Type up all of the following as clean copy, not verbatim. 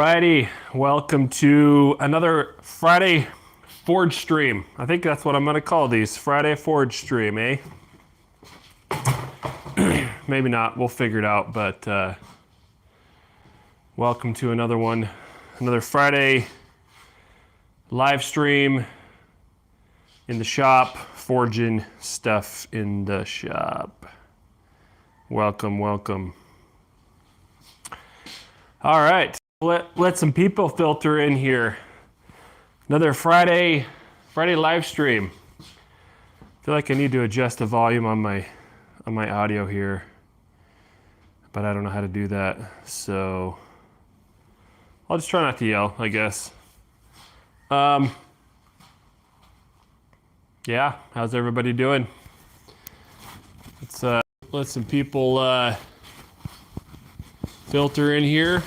Alrighty, welcome to another Friday Forge stream. I think that's what I'm going to call these, Friday Forge stream, eh? Maybe not, we'll figure it out, but welcome to another one, another Friday live stream in the shop, forging stuff in the shop. Welcome, welcome. All right. Let some people filter in here. Another Friday live stream. I feel like I need to adjust the volume on my audio here, but I don't know how to do that. So I'll just try not to yell, I guess. Yeah, how's everybody doing? Let's let some people filter in here.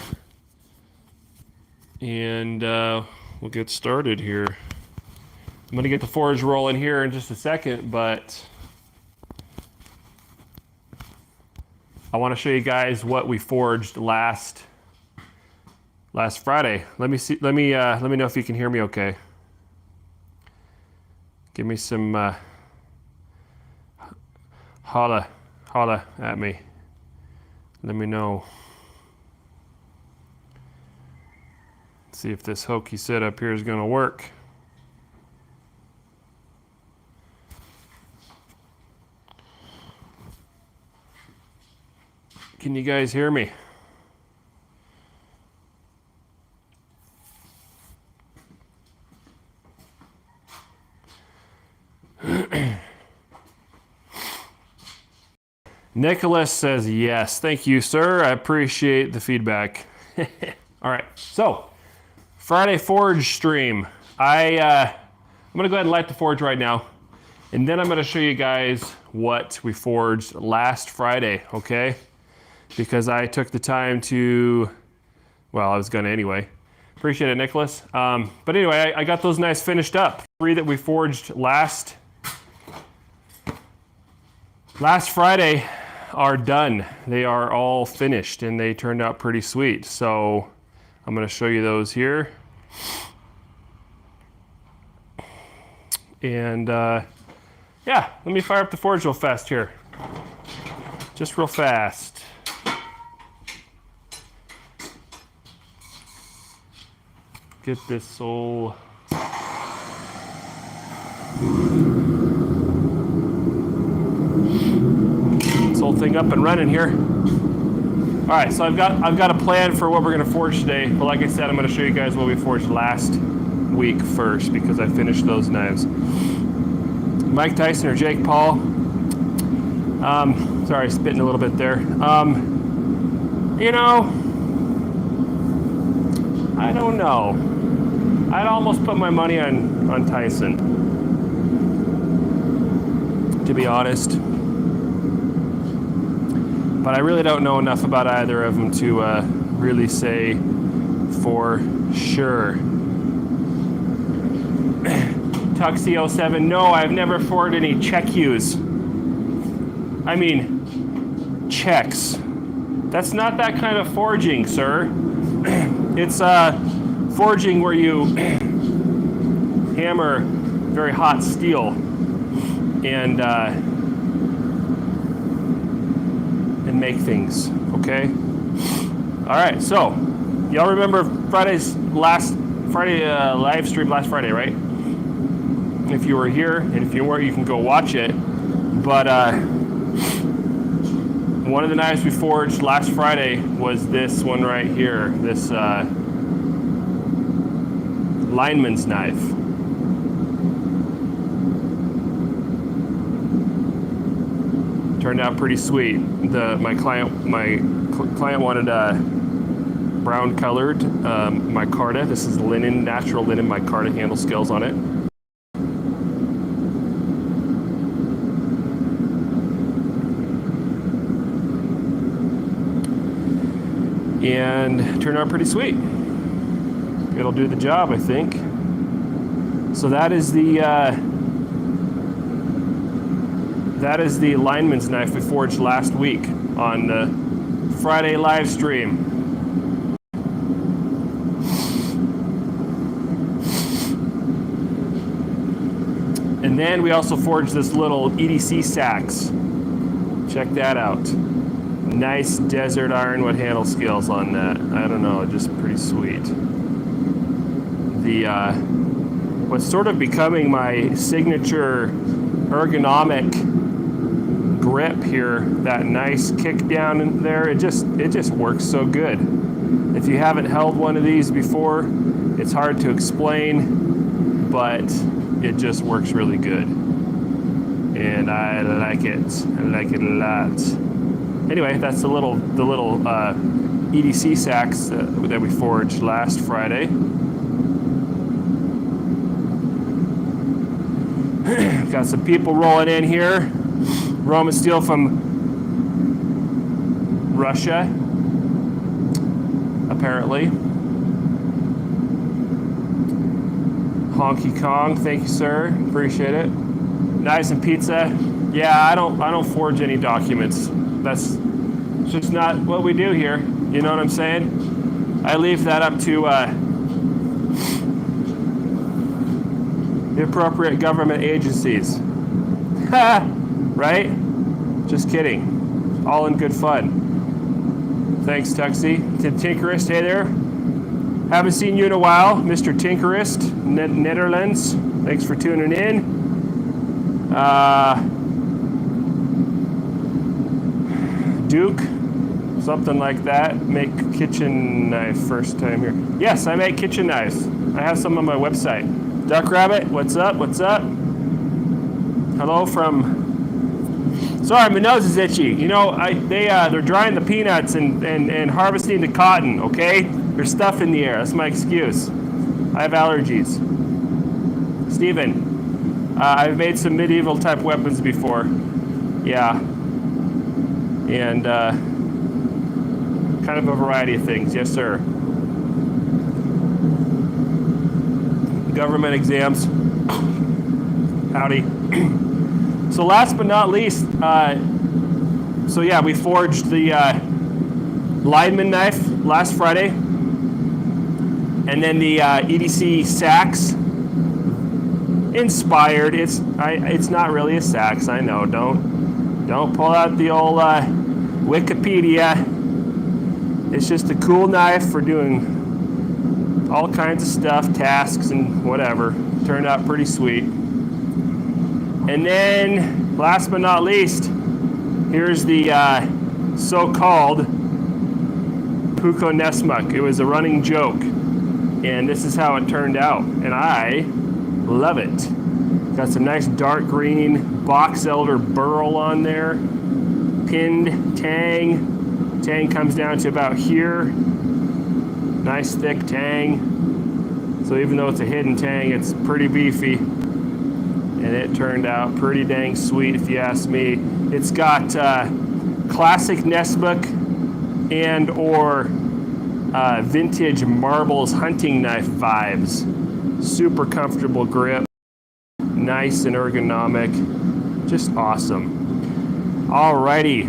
And we'll get started here. I'm going to get the forge rolling here in just a second, but I want to show you guys what we forged last Friday. Let me know if you can hear me okay. Give me some holla at me. Let me know. See if this hokey setup here is going to work. Can you guys hear me? Nicholas says yes. Thank you, sir. I appreciate the feedback. All right, so Friday Forge stream. I'm gonna go ahead and light the forge right now, and then I'm gonna show you guys what we forged last Friday, okay? Because I took the time to, well, I was gonna anyway. Appreciate it, Nicholas. But anyway, I got those nice finished up. 3 that we forged last Friday are done. They are all finished, and they turned out pretty sweet. So I'm going to show you those here. And yeah, let me fire up the forge real fast here. Just real fast. Get this whole thing up and running here. All right, so I've got a plan for what we're gonna forge today, but like I said, I'm gonna show you guys what we forged last week first because I finished those knives. Mike Tyson or Jake Paul. Sorry, spitting a little bit there. You know, I don't know. I'd almost put my money on Tyson, to be honest. But I really don't know enough about either of them to really say for sure. Tuxie07, no, I've never forged any check use. I mean, checks. That's not that kind of forging, sir. It's forging where you hammer very hot steel and make things, okay? All right, so y'all remember Friday live stream last Friday, right? If you were here, and if you weren't, you can go watch it. But one of the knives we forged last Friday was this one right here, this lineman's knife. Turned out pretty sweet. My client wanted brown colored micarta. This is linen, natural linen micarta handle scales on it. And turned out pretty sweet. It'll do the job, I think. So that is the lineman's knife we forged last week on the Friday live stream. And then we also forged this little EDC sax. Check that out. Nice desert ironwood handle scales on that. I don't know, just pretty sweet. The what's sort of becoming my signature ergonomic grip here, that nice kick down in there, it just works so good. If you haven't held one of these before, it's hard to explain, but it just works really good. And I like it. I like it a lot. Anyway, that's the little EDC sax that we forged last Friday. Got some people rolling in here. Roman steel from Russia, apparently. Honky Kong, thank you, sir. Appreciate it. Nice and pizza. Yeah, I don't forge any documents. That's just not what we do here. You know what I'm saying? I leave that up to the appropriate government agencies. Right? Just kidding. All in good fun. Thanks, Tuxie. To Tinkerist, hey there. Haven't seen you in a while, Mr. Tinkerist, Netherlands. Thanks for tuning in. Duke, something like that. Make kitchen knife first time here. Yes, I make kitchen knives. I have some on my website. Duck Rabbit, what's up? What's up? Hello from. Sorry, my nose is itchy. You know, they're drying the peanuts and harvesting the cotton. Okay, there's stuff in the air. That's my excuse. I have allergies. Steven, I've made some medieval type weapons before. Yeah. And kind of a variety of things. Yes, sir. Government exams. Howdy. So last but not least, so yeah, we forged the lineman knife last Friday. And then the EDC sax. Inspired. It's not really a sax, I know. Don't pull out the old Wikipedia. It's just a cool knife for doing all kinds of stuff, tasks and whatever. Turned out pretty sweet. And then, last but not least, here's the so-called Puko Nesmuk. It was a running joke. And this is how it turned out. And I love it. Got some nice dark green box elder burl on there. Pinned tang. Tang comes down to about here. Nice thick tang. So even though it's a hidden tang, it's pretty beefy. And it turned out pretty dang sweet if you ask me. It's got classic Nesmuk and or vintage marbles hunting knife vibes. Super comfortable grip. Nice and ergonomic. Just awesome. Alrighty.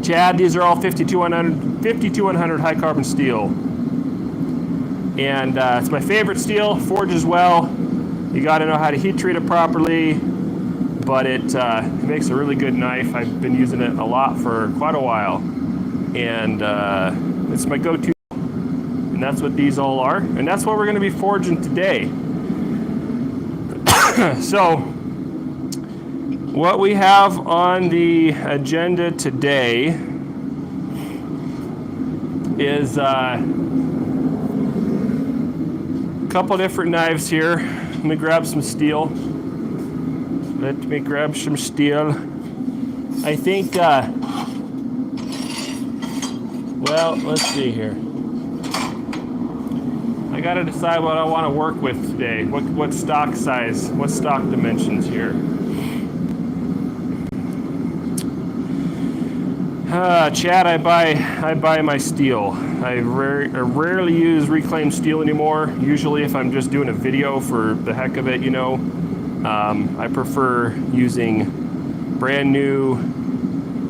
Chad, these are all 5200 high carbon steel. And it's my favorite steel, forges well. You gotta know how to heat treat it properly, but it makes a really good knife. I've been using it a lot for quite a while. And it's my go-to. And that's what these all are. And that's what we're gonna be forging today. So, what we have on the agenda today is a couple different knives here. Let me grab some steel. Let me grab some steel. I think, well, let's see here. I gotta decide what I want to work with today. What stock size, what stock dimensions here. Chad, I buy my steel. I rarely use reclaimed steel anymore. Usually if I'm just doing a video for the heck of it, you know, I prefer using brand new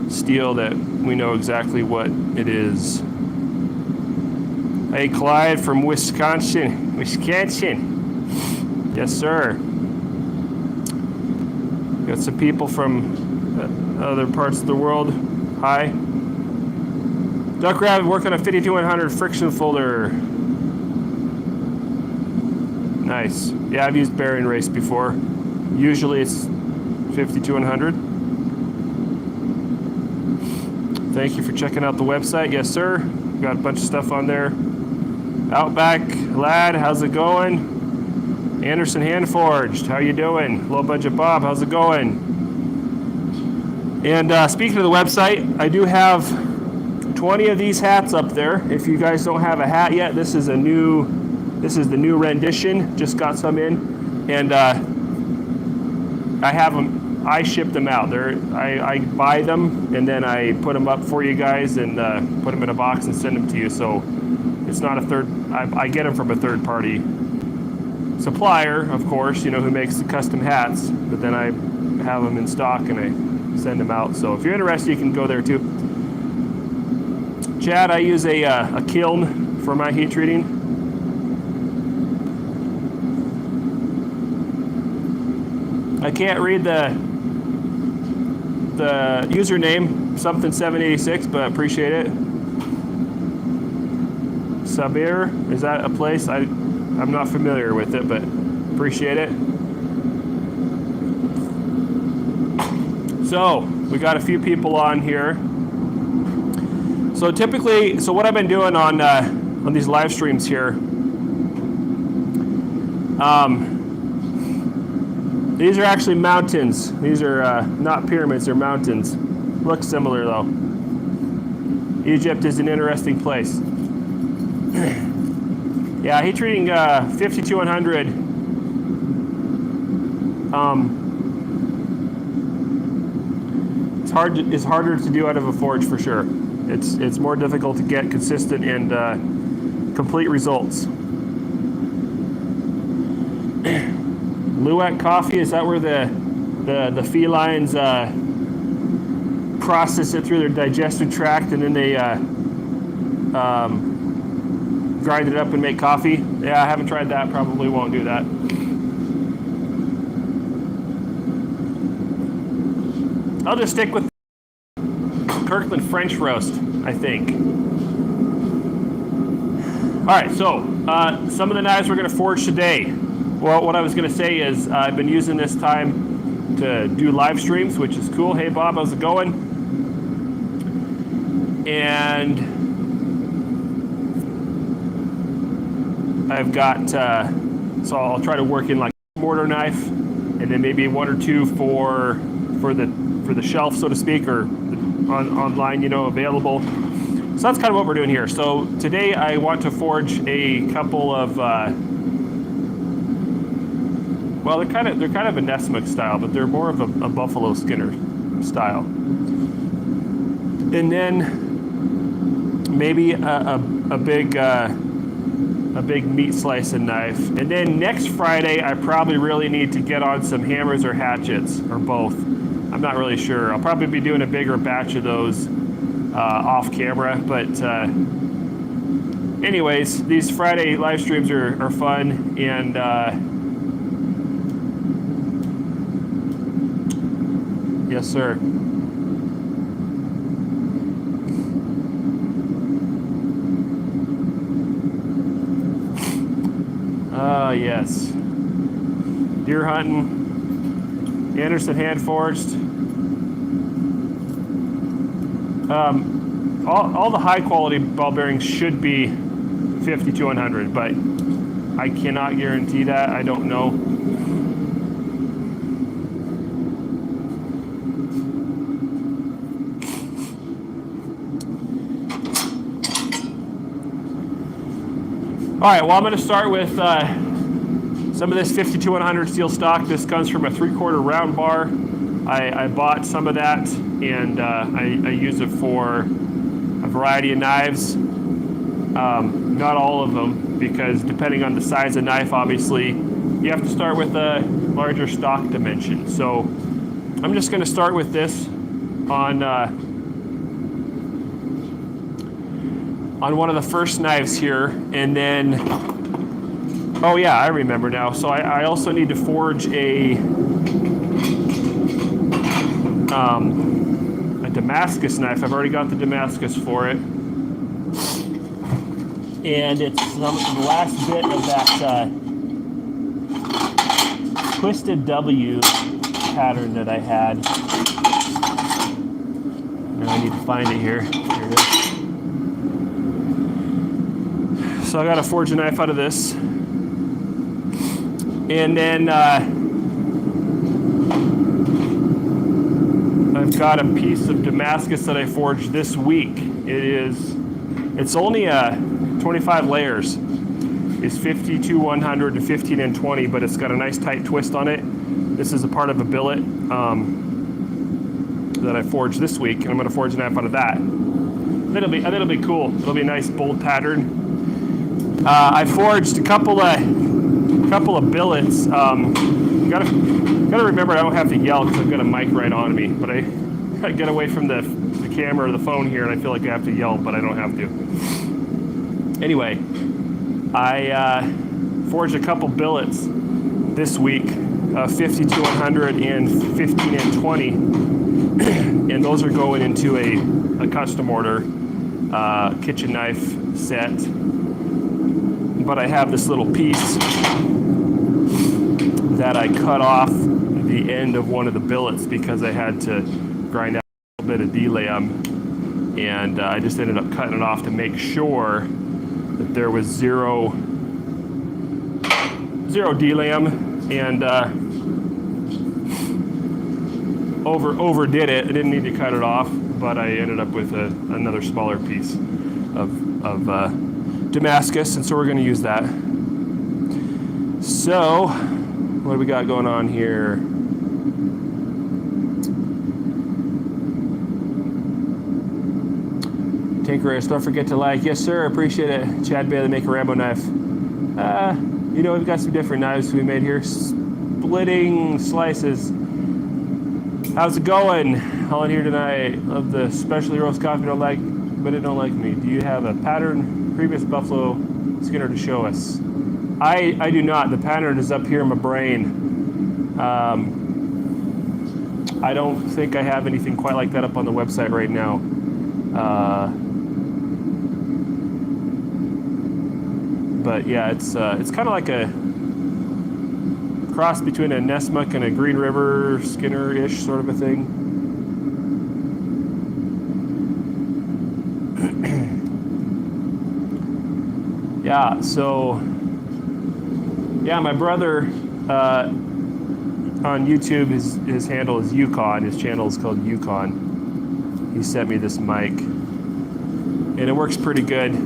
steel that we know exactly what it is. Hey, Clyde from Wisconsin. Yes, sir. Got some people from other parts of the world. Hi. Duck Rabbit working on 52100 friction folder. Nice. Yeah, I've used bearing race before. Usually it's 52100. Thank you for checking out the website. Yes, sir. Got a bunch of stuff on there. Outback Lad, how's it going? Anderson Hand Forged, how you doing? Low Budget Bob, how's it going? And speaking of the website, I do have 20 of these hats up there. If you guys don't have a hat yet, this is the new rendition. Just got some in, and I have them. I ship them out. I buy them and then I put them up for you guys and put them in a box and send them to you. So it's not a third. I get them from a third party supplier, of course, who makes the custom hats. But then I have them in stock and I send them out. So if you're interested, you can go there too. Chad, I use a kiln for my heat treating. I can't read the username, something 786, but appreciate it. Sabir, is that a place? I'm not familiar with it, but appreciate it. So we got a few people on here. So typically, what I've been doing on these live streams here, these are actually mountains. These are not pyramids, they're mountains. Look similar though. Egypt is an interesting place. Yeah, heat treating 52100. It's harder to do out of a forge for sure. It's more difficult to get consistent and complete results. Luwak coffee, is that where the felines process it through their digestive tract and then they grind it up and make coffee? Yeah, I haven't tried that. Probably won't do that. I'll just stick with Kirkland French roast, I think. All right, so some of the knives we're going to forge today. Well, what I was going to say is I've been using this time to do live streams, which is cool. Hey, Bob, how's it going? And I've got, so I'll try to work in like a mortar knife, and then maybe one or two for the shelf, so to speak, or online, available. So that's kind of what we're doing here. So today I want to forge a couple of, well, they're kind of a Nessmuk style, but they're more of a Buffalo Skinner style. And then maybe a big meat slicing knife. And then next Friday, I probably really need to get on some hammers or hatchets, or both. I'm not really sure. I'll probably be doing a bigger batch of those off camera. But anyways, these Friday live streams are fun. And yes, sir. Yes. Deer hunting. Anderson Hand Forged. All the high quality ball bearings should be 52100, but I cannot guarantee that. I don't know. All right, well, I'm going to start with some of this 52100 steel stock. This comes from a 3/4 round bar. I bought some of that, and I use it for a variety of knives. Not all of them, because depending on the size of knife, obviously, you have to start with a larger stock dimension. So I'm just going to start with this on one of the first knives here, and then, oh yeah, I remember now. So I also need to forge a a Damascus knife. I've already got the Damascus for it. And it's the last bit of that twisted W pattern that I had. Now I need to find it here. Here it is. So I got to forge a knife out of this. And then I've got a piece of Damascus that I forged this week. It's only 25 layers. It's 52, 100 to 15 and 20, but it's got a nice tight twist on it. This is a part of a billet that I forged this week, and I'm going to forge a knife out of that. That'll be cool. It'll be a nice bold pattern. I forged a couple of billets. Gotta remember I don't have to yell because I've got a mic right on me. But I get away from the camera or the phone here, and I feel like I have to yell, but I don't have to. Anyway, I forged a couple billets this week, 50 to 100 and 15 and 20, and those are going into a custom order kitchen knife set. But I have this little piece that I cut off the end of one of the billets because I had to grind out a little bit of delam, and I just ended up cutting it off to make sure that there was zero delam, and overdid it. I didn't need to cut it off, but I ended up with another smaller piece of Damascus, and so we're going to use that. So, what do we got going on here? Tinkerers, don't forget to like. Yes, sir. Appreciate it. Chad Bailey, make a Rambo knife. You know, we've got some different knives we made here. Splitting slices. How's it going? All in here tonight. Love the specialty roast coffee. Don't like, but it don't like me. Do you have a pattern, previous buffalo skinner to show us? I do not. The pattern is up here in my brain. I don't think I have anything quite like that up on the website right now. But yeah, it's kind of like a cross between a Nessmuck and a Green River Skinner-ish sort of a thing. Yeah, so yeah, my brother on YouTube, his handle is Yukon. His channel is called Yukon. He sent me this mic, and it works pretty good.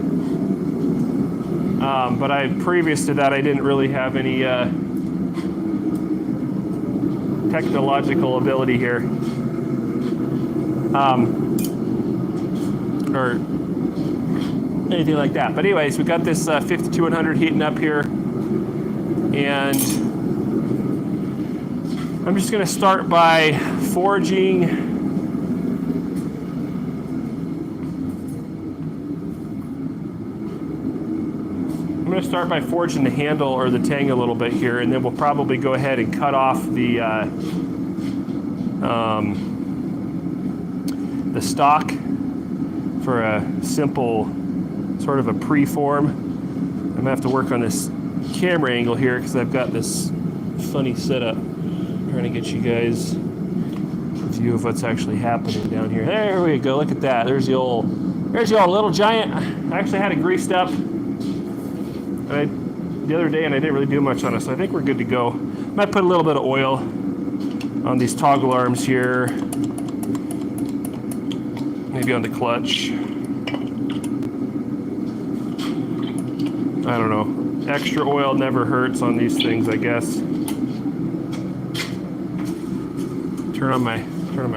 But previous to that, I didn't really have any technological ability here, or anything like that. But anyways, we got this 5200 heating up here, and I'm just going to start by forging. I'm going to start by forging the handle or the tang a little bit here, and then we'll probably go ahead and cut off the stock for a simple sort of a pre-form. I'm going to have to work on this camera angle here because I've got this funny setup. I'm trying to get you guys a view of what's actually happening down here. There we go. Look at that. There's the old Little Giant. I actually had it greased up the other day, and I didn't really do much on it, so I think we're good to go. Might put a little bit of oil on these toggle arms here, maybe on the clutch. I don't know. Extra oil never hurts on these things, I guess. Turn on my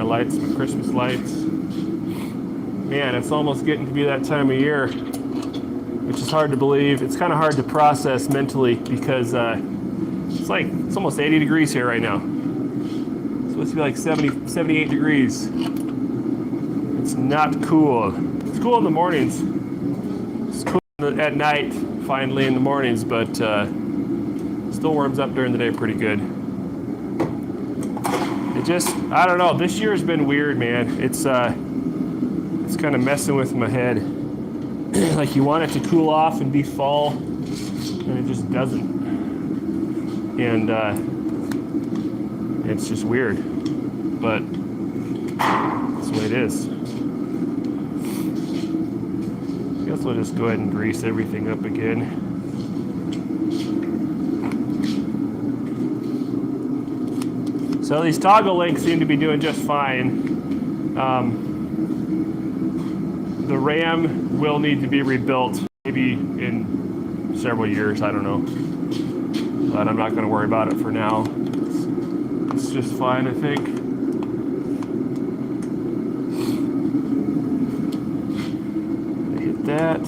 lights, my Christmas lights. Man, it's almost getting to be that time of year, which is hard to believe. It's kind of hard to process mentally because it's almost 80 degrees here right now. It's supposed to be like 70, 78 degrees. It's not cool. It's cool in the mornings. It's cool at night, finally in the mornings, but still warms up during the day pretty good. I don't know. This year's been weird, man. It's kind of messing with my head. Like you want it to cool off and be fall, and it just doesn't. And it's just weird, but that's the way it is. I guess we'll just go ahead and grease everything up again. So these toggle links seem to be doing just fine. The RAM will need to be rebuilt maybe in several years, I don't know. But I'm not going to worry about it for now. It's just fine, I think. Hit that.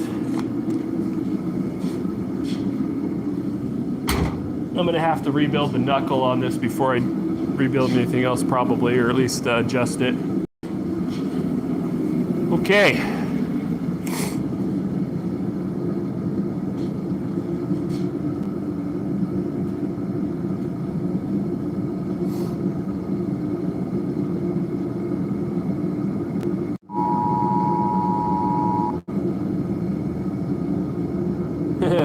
I'm going to have to rebuild the knuckle on this before I rebuild anything else probably, or at least adjust it. Okay.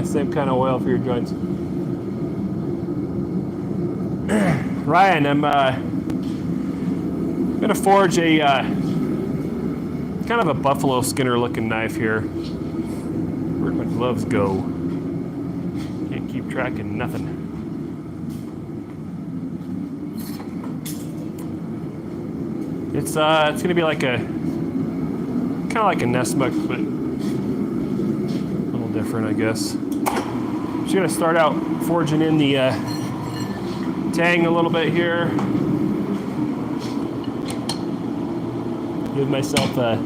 Same kind of oil for your joints. Ryan, I'm gonna forge a kind of a buffalo skinner looking knife here. Where'd my gloves go? Can't keep track of nothing. It's gonna be like a kind of like a Nesmuk, but a little different, I guess. Just gonna start out forging in the tang a little bit here. Give myself a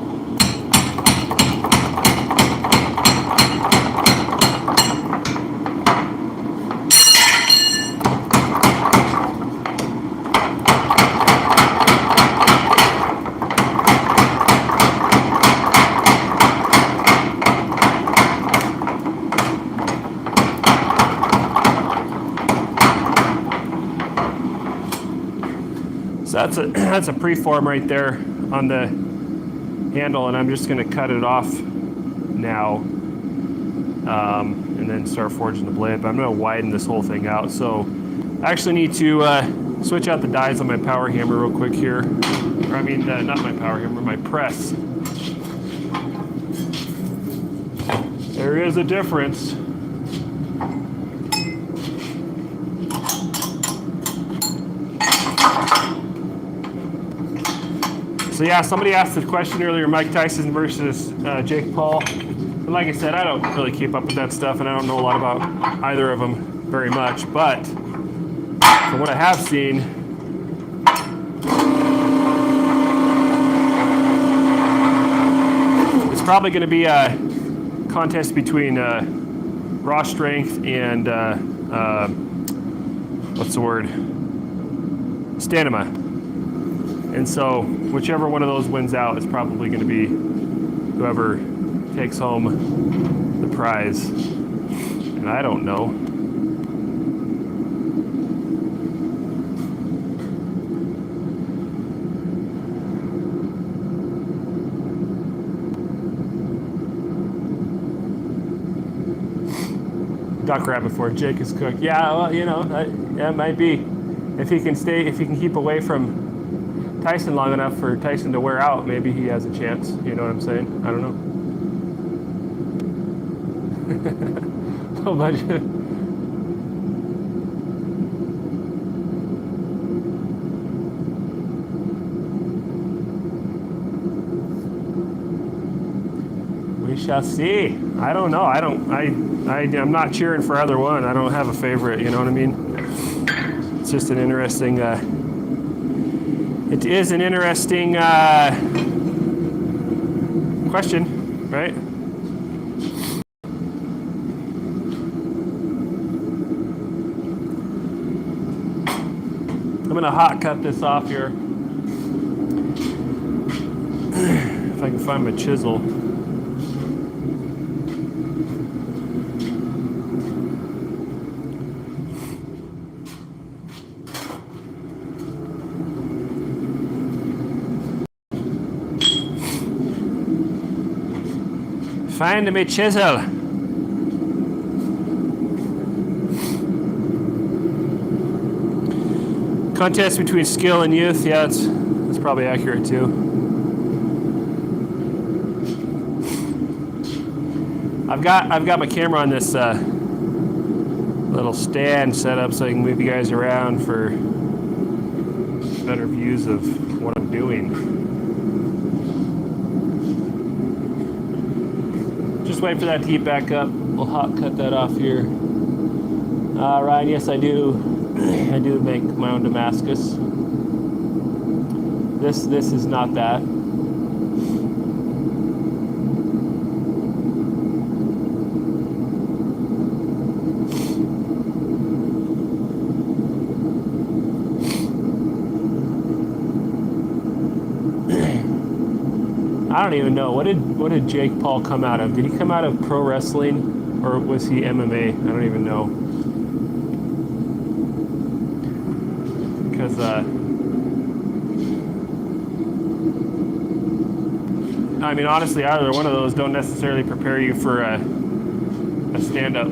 So that's a preform right there on the handle, and I'm just going to cut it off now and then start forging the blade. But I'm going to widen this whole thing out. So I actually need to switch out the dies on my power hammer real quick here. Or I mean, not my power hammer, my press. There is a difference. So yeah, somebody asked the question earlier, Mike Tyson versus Jake Paul. And like I said, I don't really keep up with that stuff, and I don't know a lot about either of them very much. But from what I have seen, it's probably going to be a contest between raw strength and what's the word? Stamina. And so whichever one of those wins out is probably going to be whoever takes home the prize. And I don't know. Duck rabbit for Jake is cooked. Yeah, well, you know, yeah, it might be. If he can keep away from Tyson long enough for Tyson to wear out, maybe he has a chance. You know what I'm saying? I don't know. Oh, but we shall see. I don't know. I'm not cheering for either one. I don't have a favorite. You know what I mean? It's just an interesting. It is an interesting question, right? I'm gonna hot cut this off here. If I can find my chisel. Find me chisel. Contest between skill and youth. Yeah, that's probably accurate too. I've got my camera on this little stand set up so I can move you guys around for better views of what I'm doing. Just wait for that to heat back up. We'll hot cut that off here. Ryan, yes I do. I do make my own Damascus. This is not that. I don't even know. What did Jake Paul come out of? Did he come out of pro wrestling or was he MMA? I don't even know. Because I mean, honestly, either one of those don't necessarily prepare you for a stand-up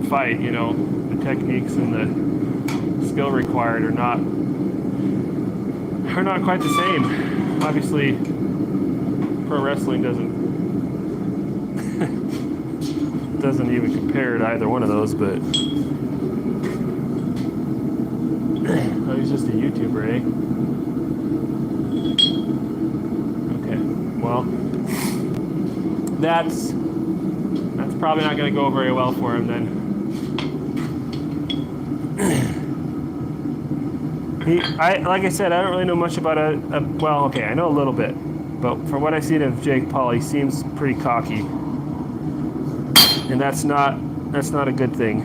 fight. You know, the techniques and the skill required are not quite the same. Obviously, pro wrestling doesn't even compare to either one of those. But oh, he's just a YouTuber, eh? Okay, well, that's probably not going to go very well for him then. Like I said, I don't really know much about well, okay, I know a little bit, but from what I've seen of Jake Paul, he seems pretty cocky, and that's not a good thing,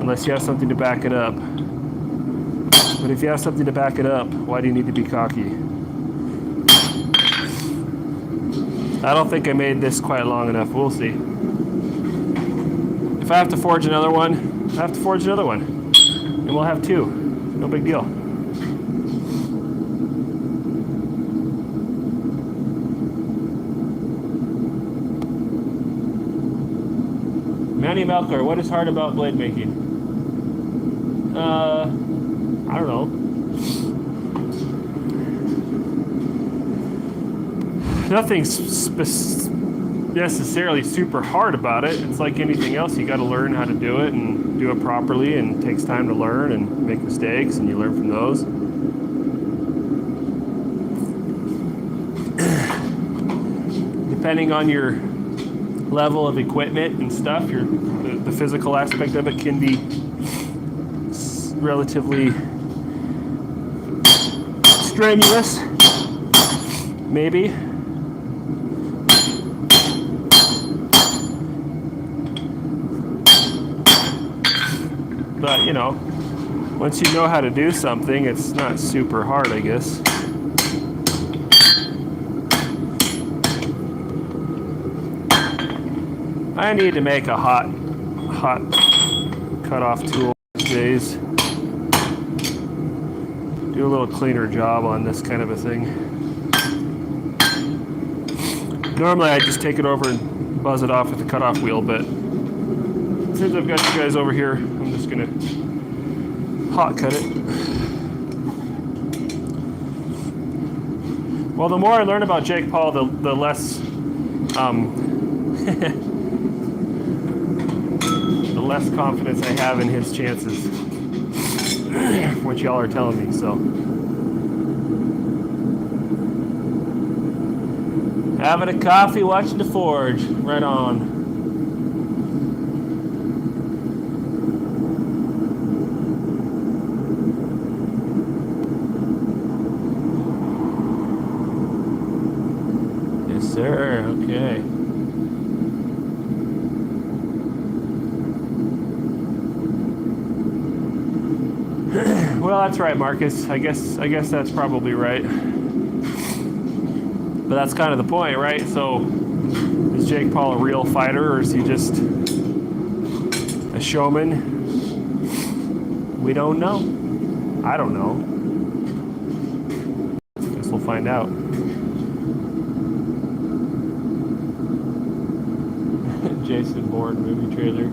unless you have something to back it up. But if you have something to back it up, why do you need to be cocky? I don't think I made this quite long enough. We'll see. If I have to forge another one, I have to forge another one. And we'll have two. No big deal. Manny Melker, what is hard about blade making? I don't know. Nothing's necessarily super hard about it. It's like anything else. You got to learn how to do it and do it properly, and it takes time to learn and make mistakes, and you learn from those. Depending on your level of equipment and stuff, the physical aspect of it can be relatively strenuous, maybe. But, you know, once you know how to do something, it's not super hard, I guess. I need to make a hot cut-off tool these days. Do a little cleaner job on this kind of a thing. Normally I just take it over and buzz it off with the cut-off wheel, but since I've got you guys over here, I'm just gonna hot cut it. Well, the more I learn about Jake Paul, the less the less confidence I have in his chances, what y'all are telling me. So, having a coffee, watching the forge. Right on. Sir, okay. Well, that's right, Marcus. I guess that's probably right. But that's kind of the point, right? So, is Jake Paul a real fighter, or is he just a showman? We don't know. I don't know. Guess we'll find out. Jason Bourne movie trailer.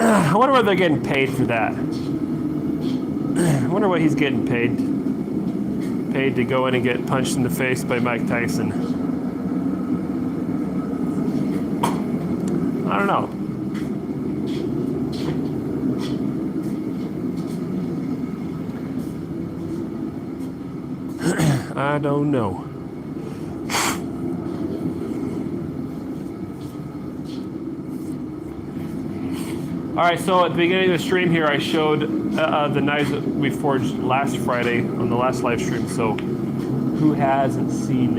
I wonder what they're getting paid for that. I wonder what he's getting paid. Paid to go in and get punched in the face by Mike Tyson. I don't know. I don't know. All right, so at the beginning of the stream here, I showed the knives that we forged last Friday on the last live stream. So, who hasn't seen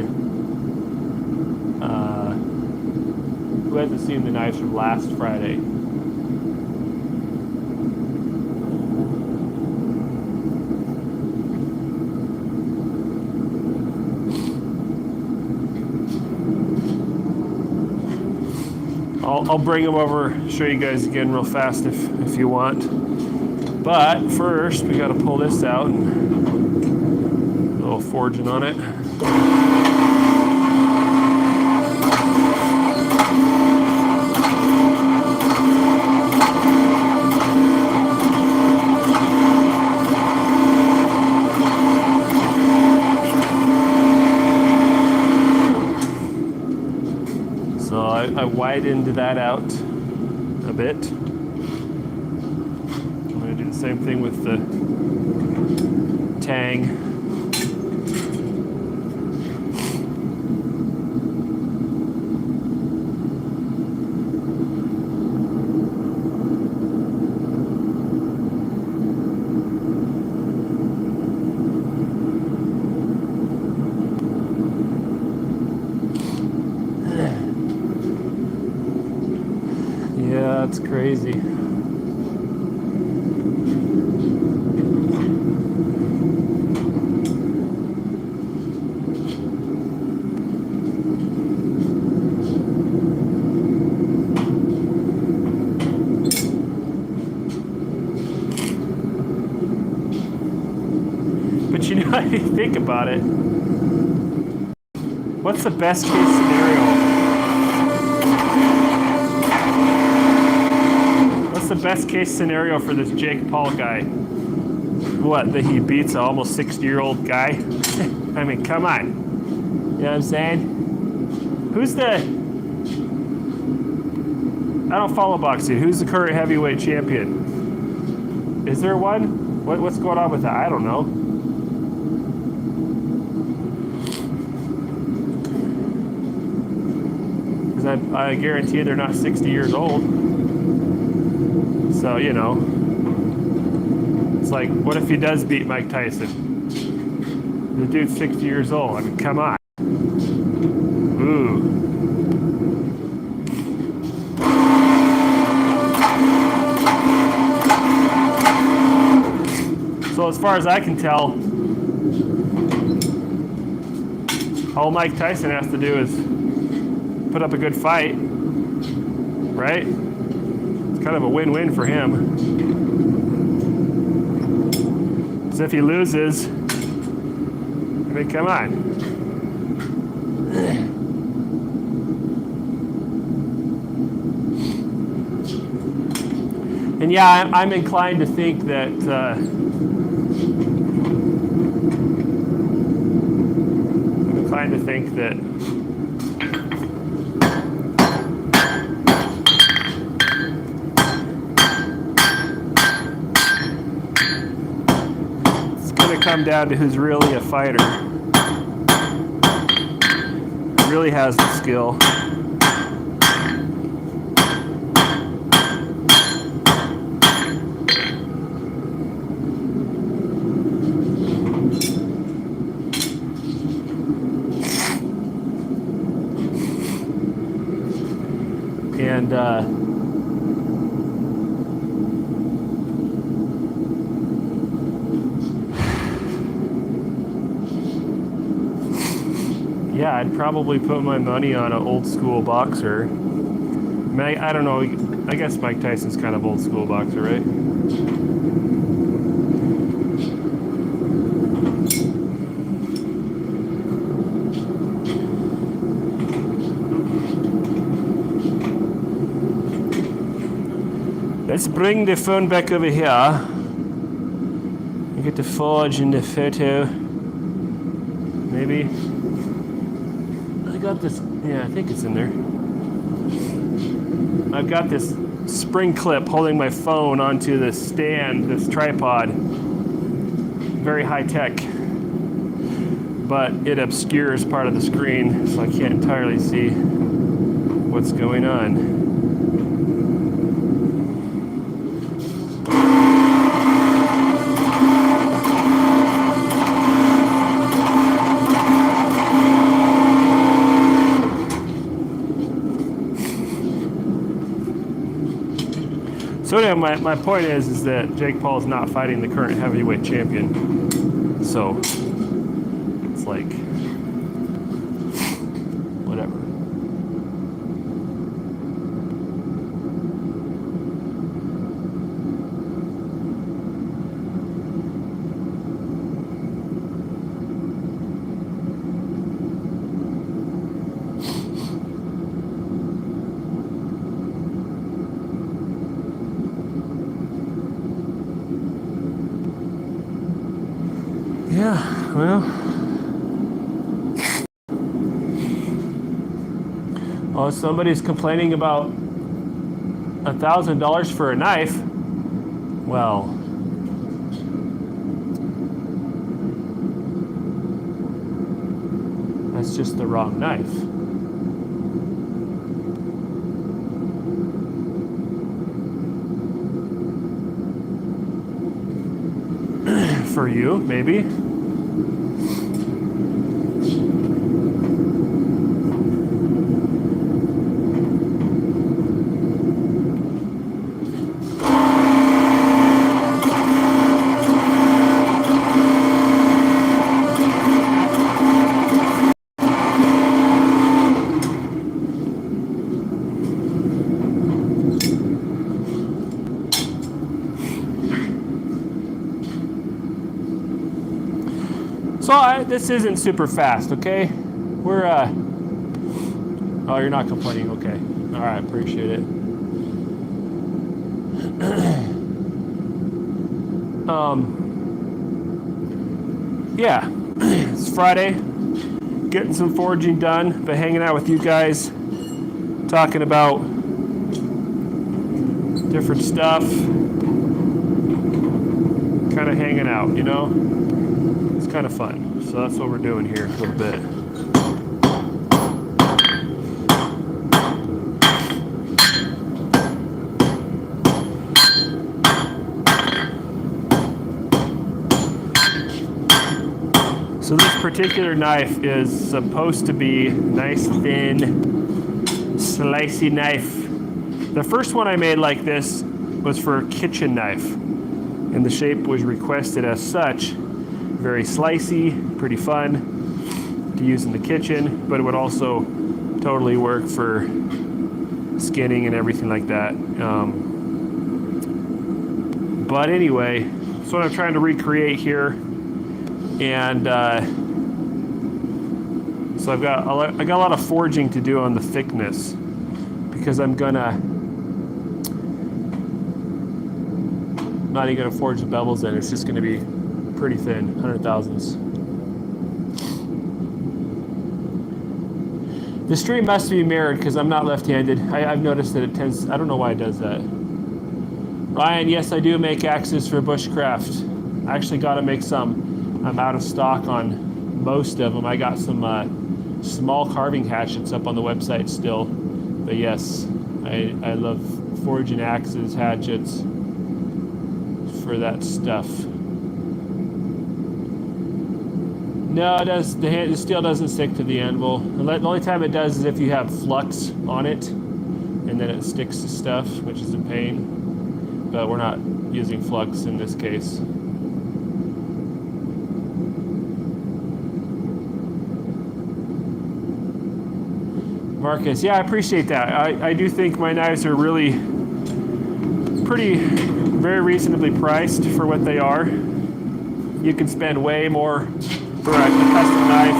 the knives from last Friday? I'll bring them over, show you guys again real fast if you want. But first, we got to pull this out and a little forging on it. So I widened that out a bit. I'm going to do the same thing with the tang. Yeah, that's crazy. But you know, if you think about it, what's the best case scenario? What's the best case scenario for this Jake Paul guy? What, that he beats an almost 60-year-old guy? I mean, come on. You know what I'm saying? Who's the... I don't follow boxing. Who's the current heavyweight champion? Is there one? What's going on with that? I don't know. Because I guarantee they're not 60 years old. So, you know, it's like, what if he does beat Mike Tyson? The dude's 60 years old. I mean, come on. Ooh. So as far as I can tell, all Mike Tyson has to do is put up a good fight, right? It's kind of a win-win for him. Because if he loses, I mean, come on. And yeah, I'm inclined to think that it's going to come down to who's really a fighter, really has the skill. And yeah, I'd probably put my money on an old school boxer. I mean, I don't know. I guess Mike Tyson's kind of old school boxer, right? Let's bring the phone back over here. And get the forge in the photo. Maybe. I got this. Yeah, I think it's in there. I've got this spring clip holding my phone onto this stand, this tripod. Very high tech. But it obscures part of the screen, so I can't entirely see what's going on. So anyway, my point is that Jake Paul is not fighting the current heavyweight champion. So it's like, whatever. Yeah, well. Oh, somebody's complaining about $1,000 for a knife. Well, that's just the wrong knife. For you, maybe. So this isn't super fast, okay? We're, oh, you're not complaining, okay. All right, appreciate it. Yeah, it's Friday, getting some forging done, been hanging out with you guys, talking about different stuff, kind of hanging out, you know? It's kind of fun. So that's what we're doing here a little bit. So this particular knife is supposed to be nice, thin, slicey knife. The first one I made like this was for a kitchen knife, and the shape was requested as such. Very slicey, pretty fun to use in the kitchen, but it would also totally work for skinning and everything like that. But anyway, that's what I'm trying to recreate here. And so I got a lot of forging to do on the thickness, because I'm not even gonna forge the bevels in. It's just gonna be pretty thin, 100,000s. The stream must be mirrored because I'm not left-handed. I've noticed that it tends, I don't know why it does that. Ryan, yes, I do make axes for bushcraft. I actually got to make some. I'm out of stock on most of them. I got some small carving hatchets up on the website still. But yes, I love forging axes, hatchets for that stuff. No, it does. The steel doesn't stick to the anvil. The only time it does is if you have flux on it, and then it sticks to stuff, which is a pain. But we're not using flux in this case. Marcus, yeah, I appreciate that. I do think my knives are really very reasonably priced for what they are. You can spend way more for a custom knife.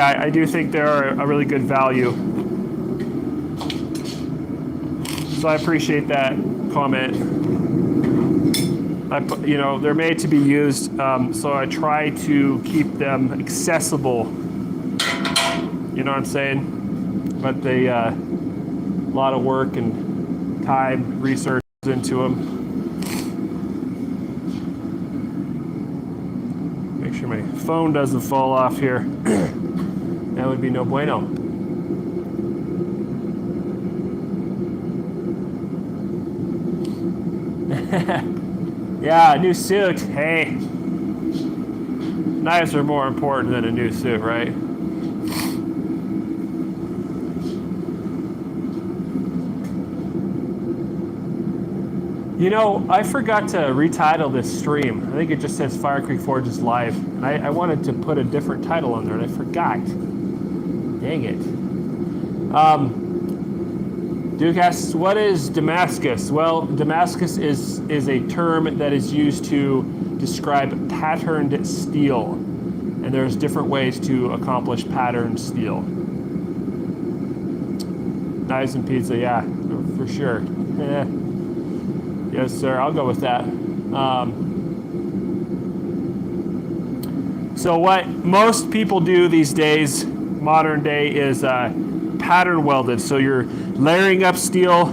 yeah, I do think they're a really good value. So I appreciate that comment. You know, they're made to be used, so I try to keep them accessible. You know what I'm saying? But they, a lot of work and time, research into them. Make sure my phone doesn't fall off here. That would be no bueno. Yeah, a new suit. Hey, knives are more important than a new suit, right? You know, I forgot to retitle this stream. I think it just says Fire Creek Forge is live. And I wanted to put a different title on there, and I forgot. Dang it. Duke asks, what is Damascus? Well, Damascus is a term that is used to describe patterned steel. And there's different ways to accomplish patterned steel. Knives and pizza, yeah, for sure. Yes, sir, I'll go with that. So what most people do these days, modern day, is pattern welded. So you're layering up steel,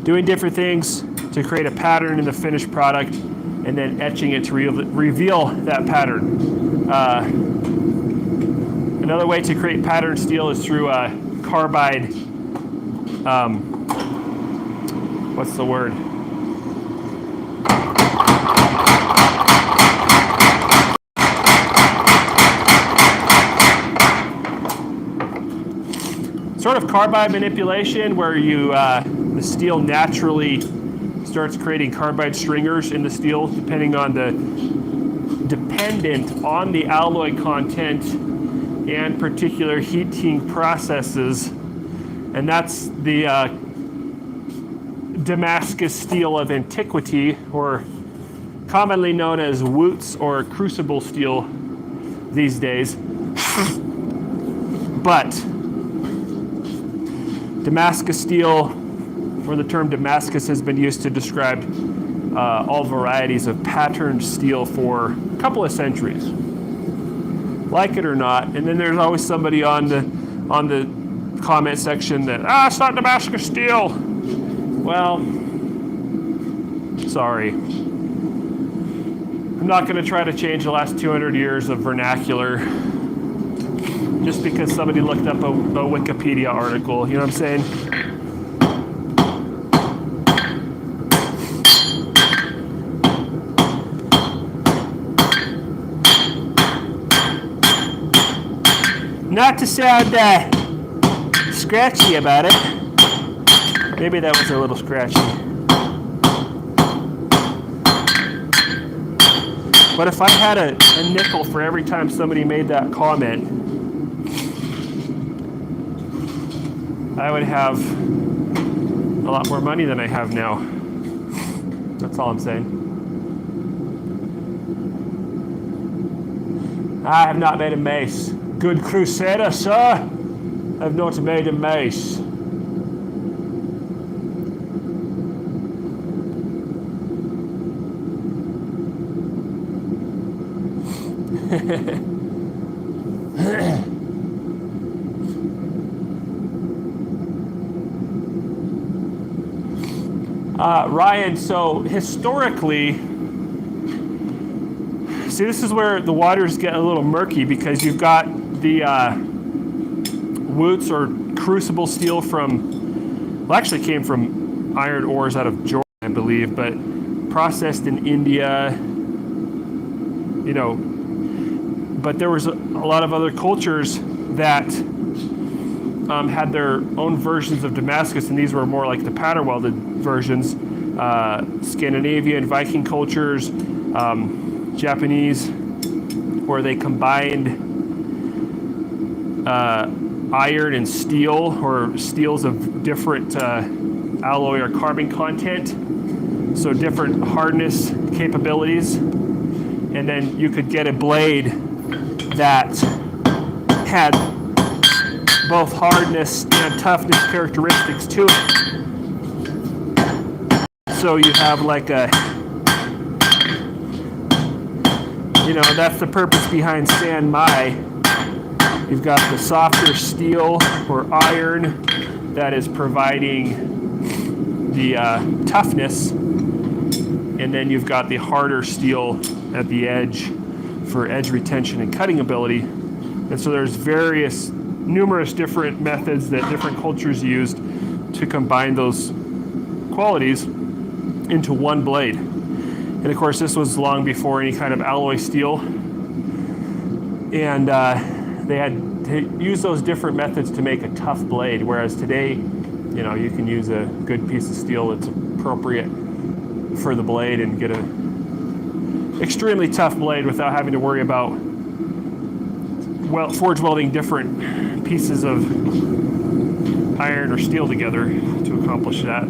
doing different things to create a pattern in the finished product, and then etching it to reveal that pattern. Another way to create pattern steel is through carbide, what's the word? Sort of carbide manipulation, where you the steel naturally starts creating carbide stringers in the steel, dependent on the alloy content and particular heating processes, and that's the Damascus steel of antiquity, or commonly known as Woots or crucible steel these days. But Damascus steel, or the term Damascus, has been used to describe all varieties of patterned steel for a couple of centuries, like it or not. And then there's always somebody on the comment section that, it's not Damascus steel. Well, sorry. I'm not going to try to change the last 200 years of vernacular just because somebody looked up a Wikipedia article. You know what I'm saying? Not to sound scratchy about it. Maybe that was a little scratchy. But if I had a nickel for every time somebody made that comment, I would have a lot more money than I have now. That's all I'm saying. I have not made a mace. Good crusader, sir. I have not made a mace. Ryan, so historically, see, this is where the waters get a little murky, because you've got the Woots or crucible steel actually came from iron ores out of Georgia, I believe, but processed in India, you know. But there was a lot of other cultures that had their own versions of Damascus, and these were more like the pattern welded versions. Scandinavian, Viking cultures, Japanese, where they combined iron and steel, or steels of different alloy or carbon content, so different hardness capabilities. And then you could get a blade that had both hardness and toughness characteristics to it. So you have like a, that's the purpose behind San Mai. You've got the softer steel or iron that is providing the toughness, and then you've got the harder steel at the edge for edge retention and cutting ability. And so there's numerous different methods that different cultures used to combine those qualities into one blade. And of course, this was long before any kind of alloy steel. And they had to use those different methods to make a tough blade, whereas today, you can use a good piece of steel that's appropriate for the blade and get an extremely tough blade without having to worry about forge welding different pieces of iron or steel together to accomplish that.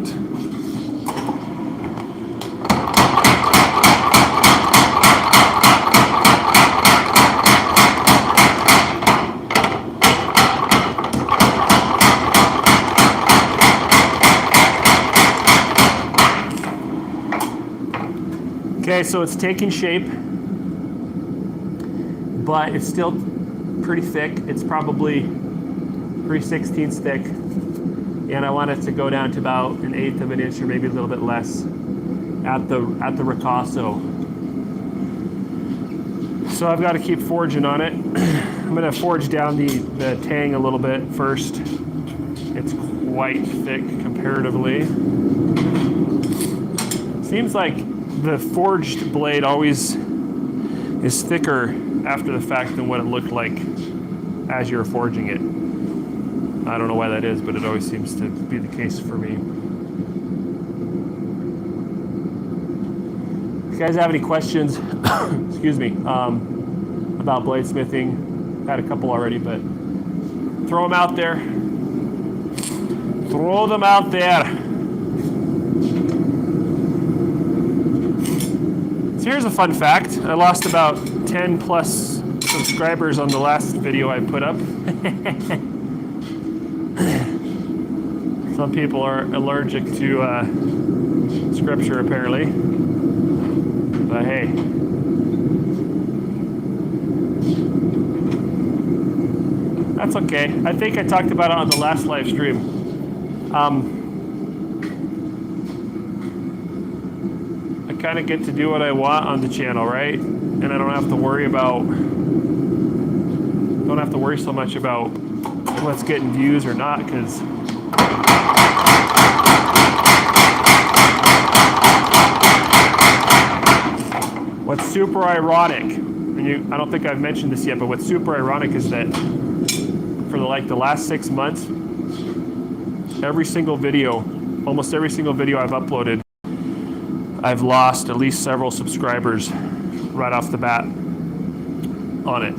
Okay, so it's taking shape, but it's still pretty thick. It's probably 3/16 thick, and I want it to go down to about 1/8 of an inch or maybe a little bit less at the ricasso. So I've got to keep forging on it. I'm going to forge down the tang a little bit first. It's quite thick comparatively. Seems like the forged blade always is thicker after the fact than what it looked like as you're forging it. I don't know why that is, but it always seems to be the case for me. If you guys have any questions, excuse me, about bladesmithing, had a couple already, but throw them out there. Throw them out there. So here's a fun fact. I lost about 10 plus subscribers on the last video I put up. Some people are allergic to scripture apparently. But hey. That's okay. I think I talked about it on the last live stream. I kind of get to do what I want on the channel, right? And I don't have to worry so much about what's getting views or not, because what's super ironic, and I don't think I've mentioned this yet, but what's super ironic is that for the last 6 months, almost every single video I've uploaded, I've lost at least several subscribers right off the bat on it.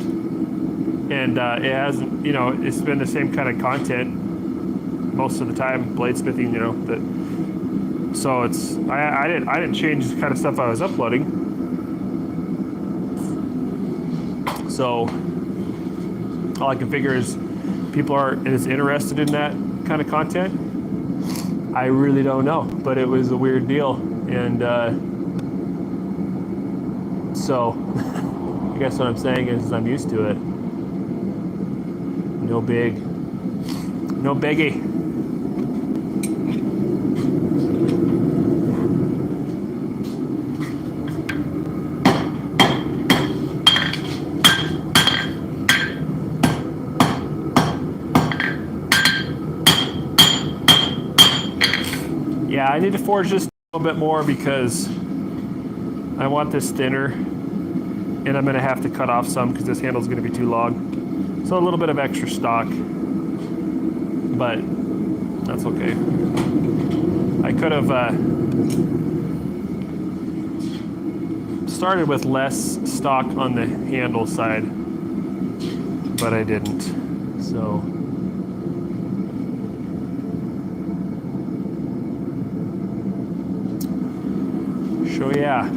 And it hasn't, it's been the same kind of content most of the time, bladesmithing, so it's, I didn't change the kind of stuff I was uploading. So all I can figure is people aren't as interested in that kind of content. I really don't know, but it was a weird deal. And so I guess what I'm saying is I'm used to it. No biggie. Yeah, I need to forge this a little bit more because I want this thinner, and I'm going to have to cut off some because this handle is going to be too long. So a little bit of extra stock, but that's okay. I could have started with less stock on the handle side, but I didn't. So yeah.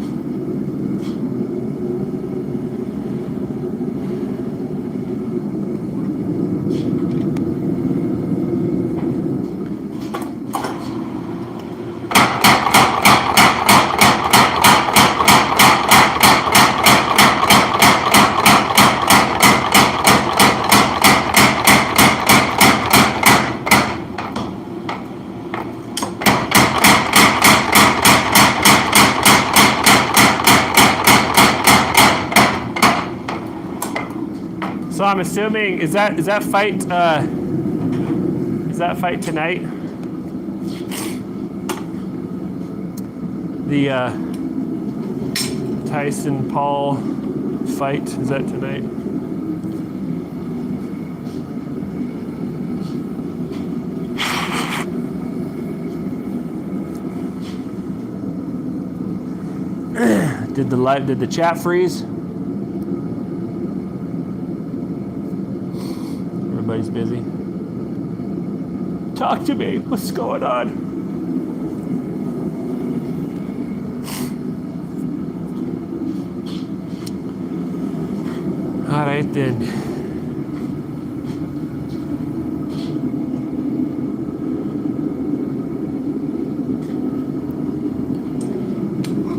I'm assuming is that fight tonight? The Tyson Paul fight, is that tonight? Did the chat freeze? Everybody's busy. Talk to me. What's going on? All right then.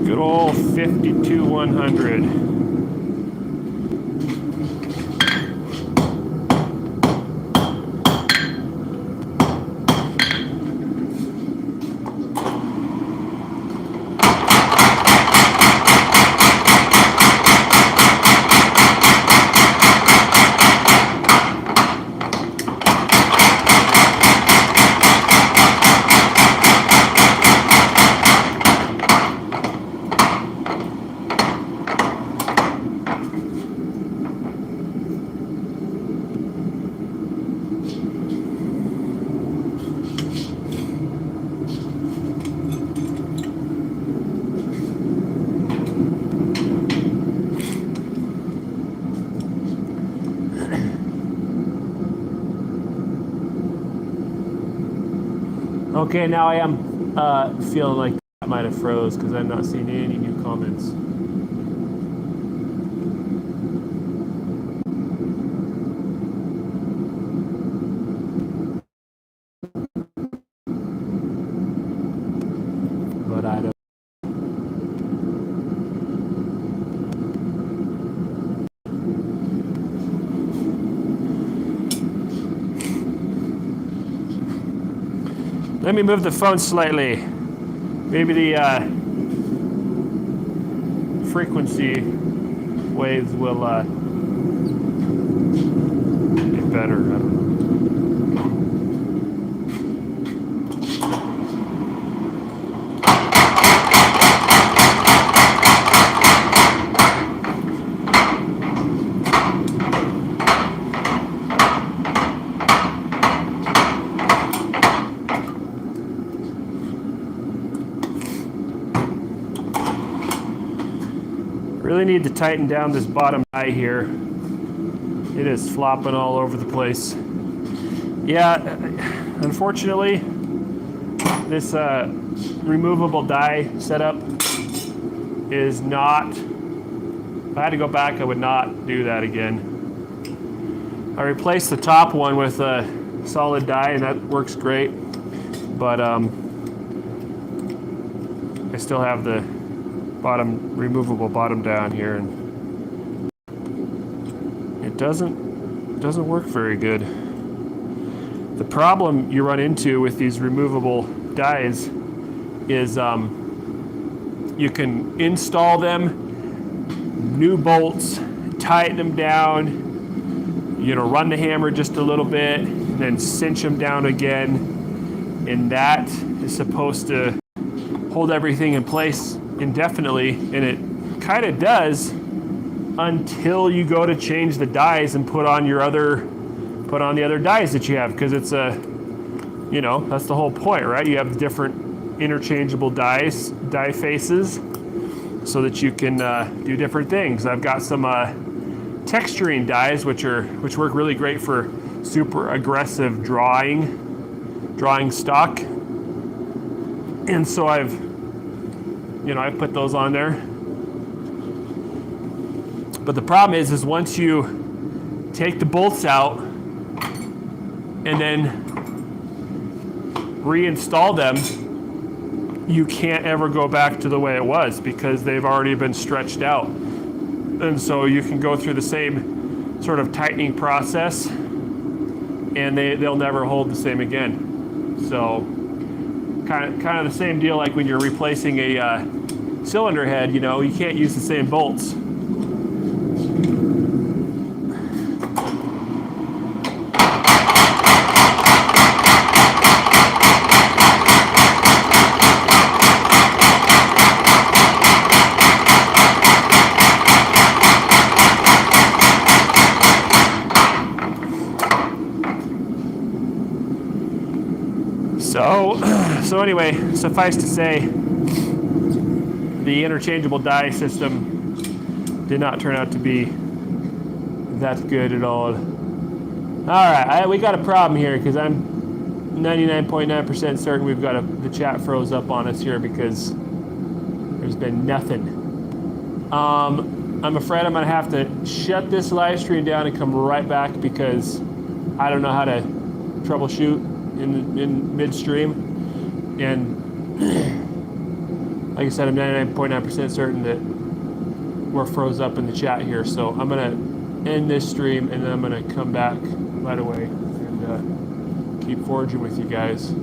Good old 52-100. Okay, now I am feeling like that might have froze because I'm not seeing any new comments. But I don't. Let me move the phone slightly. Maybe the frequency waves will get better. I don't know. Really need to tighten down this bottom eye here. It is flopping all over the place. Yeah, unfortunately, this removable die setup is not, if I had to go back, I would not do that again. I replaced the top one with a solid die and that works great, but I still have the removable bottom down here, and it doesn't work very good. The problem you run into with these removable dies is you can install them, new bolts, tighten them down, run the hammer just a little bit, and then cinch them down again, and that is supposed to hold everything in place indefinitely, and it kind of does until you go to change the dies and put on the other dies that you have, because it's that's the whole point, right? You have different interchangeable die faces so that you can do different things. I've got some texturing dies which work really great for super aggressive drawing stock, and so I put those on there. But the problem is once you take the bolts out and then reinstall them, you can't ever go back to the way it was because they've already been stretched out. And so you can go through the same sort of tightening process and they'll never hold the same again. So kind of the same deal like when you're replacing a cylinder head, you can't use the same bolts. anyway, suffice to say, the interchangeable die system did not turn out to be that good at all. Alright, we got a problem here because I'm 99.9% certain we've got the chat froze up on us here because there's been nothing. I'm afraid I'm going to have to shut this live stream down and come right back because I don't know how to troubleshoot in midstream. And like I said, I'm 99.9% certain that we're froze up in the chat here. So I'm going to end this stream and then I'm going to come back right away and keep foraging with you guys.